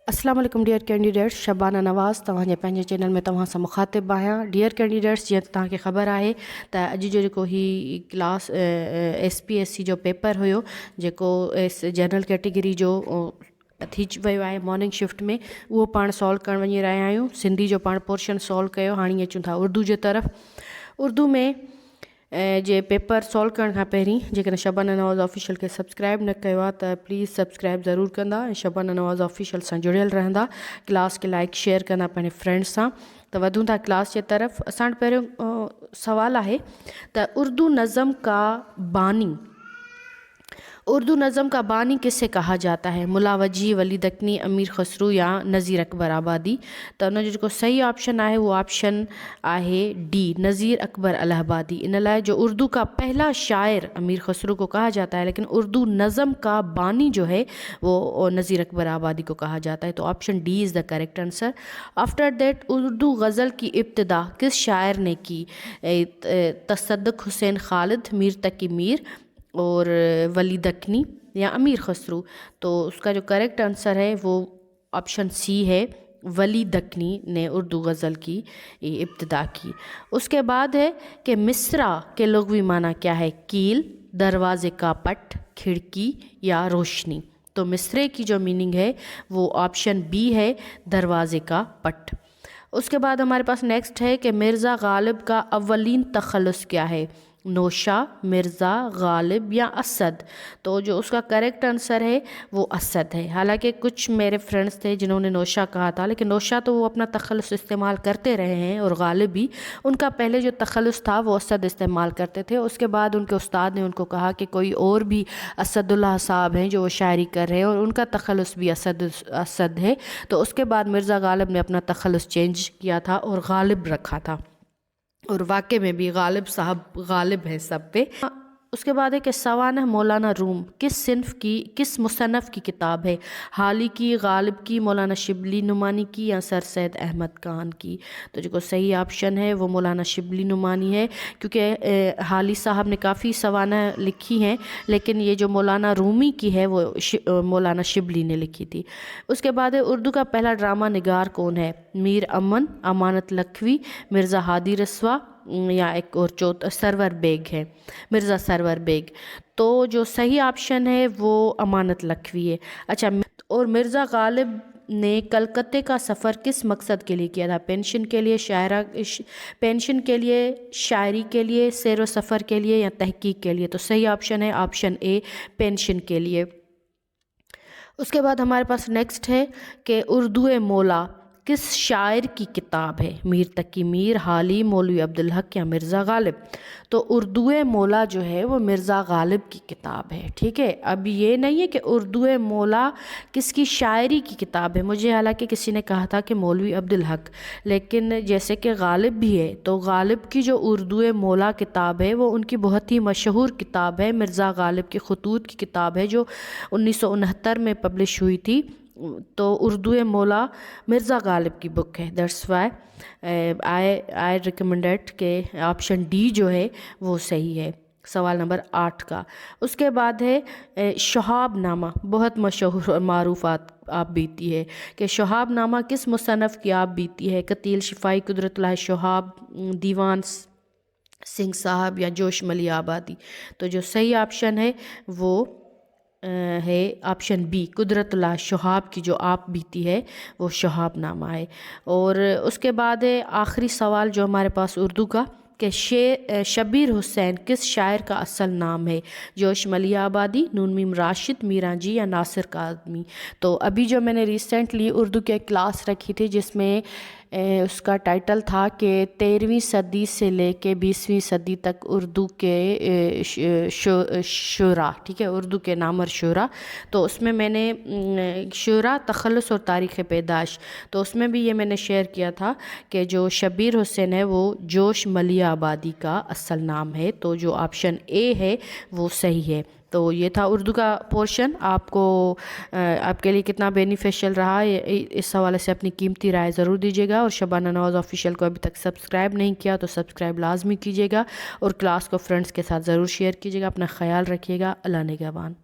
अस्सलाम वालेकुम dear candidates, Shabana नवाज़ तव्हांजे पंहिंजे चैनल में तव्हां सां मुखातिब आहियां। डियर कैंडिडेट्स, जीअं तव्हांखे ख़बर आहे त अॼु जो जेको ही क्लास SPSC जो पेपर हुयो, जेको जनरल कैटेगरी जो थी वियो आहे मॉर्निंग शिफ्ट में, उहो पाण सॉल्व करणु वञी रहिया आहियूं। सिंधी जो पाण पोर्शन सॉल्व कयो, हाणे अचूं था उर्दू जे तरफ़। उर्दू में जे पेपर सॉल्व करण खां पहिरीं जेकॾहिं शबाना नवाज़ ऑफिशियल खे सब्सक्राइब न कयो आहे त प्लीज़ सब्सक्राइब ज़रूरु कंदा ऐं शबाना नवाज़ ऑफिशियल सां जुड़ियल रहंदा, क्लास खे लाइक शेयर कंदा पंहिंजे फ्रेंड्स सां। त वधूं था क्लास जे तरफ़। असां वटि पहिरियों सवाल आहे त उर्दू नज़म का बानी, उर्दू नज़म का बानी किसे कहा जाता है? मुला वजी, वली दक्नी, अमीर खसरू या नज़ीर अकबर आबादी। त उनजो जेको सही ऑप्शन आहे उहो ऑप्शन आहे डी, नज़ीर अकबर इलाहाबादी। इन लाइ जो उर्दू का पहला शायर अमीर खसरू को कहा जाता है, लेकिन उर्दू नज़म का बानी जो है वो नज़ीर अकबर आबादी को कहा जाता है। तो option D is the correct answer. After that, Urdu गज़ल की इब्तिदा किस शायर ने की? तसद्दुक़ हुसैन खालिद, मीर तकी मीर और वली दक्नी या अमीर खसरू। तो उसका जो करेक्ट आंसर है वो ऑप्शन सी है, वली दक्नी ने उर्दू गज़ल की इब्तिदा की। उसके बाद है कि मिसरा के लुग़वी माना क्या है? कील, दरवाज़े का पट, खिड़की या रोशनी। तो मिसरे की जो मीनिंग है वो ऑप्शन बी है, दरवाज़े का पट। उसके बाद हमारे पास नेक्स्ट है कि मिर्ज़ा गालिब का अव्वलीन तखल्लुस क्या है? नौशा, मिर्ज़ा, गालिब या असद। तो जो उसका करेक्ट आंसर है वो असद है। हालांकि कुछ मेरे फ्रेंड्स थे जिन्होंने नौशा कहा था, लेकिन नौशा तो वो अपना तखल्लुस इस्तेमाल करते रहे हैं, और गालिब भी उनका पहले जो तखल्लुस था वो असद इस्तेमाल करते थे। उसके बाद उनके उस्ताद ने उनको कहा कि कोई और भी असदुल्लाह साहब हैं जो वो शायरी कर रहे हैं और उनका तखल्लुस भी असद है। तो उसके बाद मिर्ज़ा गालिब ने अपना तखल्लुस चेंज किया था और गालिब रखा था, और वाकई में भी गालिब साहब गालिब हैं सब पे। उसके बाद है कि सवानह मौलाना रूम किस सिन्फ की, किस मुसन्नफ़ की किताब है? हाली की, गालिब की, मौलाना शिबली नुमानी की या सर सैद अहमद खान की। तो जो सही ऑप्शन है वो मौलाना शिबली नुमानी है, क्योंकि हाली साहब ने काफ़ी सवानह लिखी हैं, लेकिन ये जो मौलाना रूमी की है वो मौलाना शिबली ने लिखी थी। उसके बाद है उर्दू का पहला ड्रामा निगार कौन है? मीर अमन, अमानत लखवी, मिर्ज़ा हादी रसवा या एक और सरवर बेग है, मिर्ज़ा सरवर बेग। तो जो सही ऑप्शन है वो अमानत लखवी है। अच्छा, और मिर्ज़ा गालिब ने कलकत्ते का सफ़र किस मकसद के लिए किया था? पेंशन के लिए, पेंशन के लिए, शायरी के लिए, सैर व सफ़र के लिए या तहकीक के लिए? तो सही ऑप्शन है ऑप्शन ए, पेंशन के लिए। उसके बाद हमारे पास नेक्स्ट है कि उर्दू मौला किस शायर की किताब है? मीर तकी मीर, हाली, मौलवी अब्दुल हक या मिर्ज़ा गालिब। तो उर्दू मौला जो है वो मिर्ज़ा गालिब की किताब है, ठीक है। अब ये नहीं है कि उर्दू मौला किसकी शायरी की किताब है। मुझे हालांकि किसी ने कहा था कि मौलवी अब्दुल हक, लेकिन जैसे कि गालिब भी है, तो गालिब की जो उर्दू मौला किताब है वो उनकी बहुत ही मशहूर किताब है, मिर्ज़ा गालिब की खतूत की किताब है, जो 1969 में पब्लिश हुई थी। तो उर्दू मौला मिर्ज़ा गालिब की बुक है। दैट्स वाई आई रिकमेंडेड के ऑप्शन डी जो है वो सही है, सवाल नंबर 8 का। उसके बाद है शहाब नामा, बहुत मशहूर और मारूफ आप बीती है कि शहाब नामा किस मुसन्नफ़ की आप बीती है? कतील शिफाई, कुदरतुल्लाह शहाब, दीवान सिंह साहब या जोश मली आबादी। तो जो सही ऑप्शन है वो है ऑप्शन बी, कुदरतुल्लाह शहाब की जो आप बीती है वो शहाब नामा है। और उसके बाद है आखिरी सवाल जो हमारे पास उर्दू का, कि शबीर हुसैन किस शायर का असल नाम है? जोश मली आबादी, नून मीम राशिद, मीरांजी या नासिर काज़मी। तो अभी जो मैंने रिसेंटली उर्दू के क्लास रखी थी जिसमें उसका टाइटल था कि 13वीं सदी से लेके 20वीं सदी तक उर्दू के शुरा, ठीक है, उर्दू के नामवर शुरा। तो उसमें मैंने शुरा, तखल्लुस और तारीख़ पैदाश, तो उसमें भी ये मैंने शेयर किया था कि जो शबीर हुसैन है वो जोश मली आबादी का असल नाम है। तो जो ऑप्शन ए है वो सही है। तो ये था उर्दू का पोर्शन। आपके लिए कितना बेनिफिशियल रहा इस हवाले से अपनी कीमती राय ज़रूर दीजिएगा। और शबाना नवाज़ ऑफिशियल को अभी तक सब्सक्राइब नहीं किया तो सब्सक्राइब लाजमी कीजिएगा, और क्लास को फ्रेंड्स के साथ ज़रूर शेयर कीजिएगा। अपना ख्याल रखिएगा। अल्लाह निगहबान।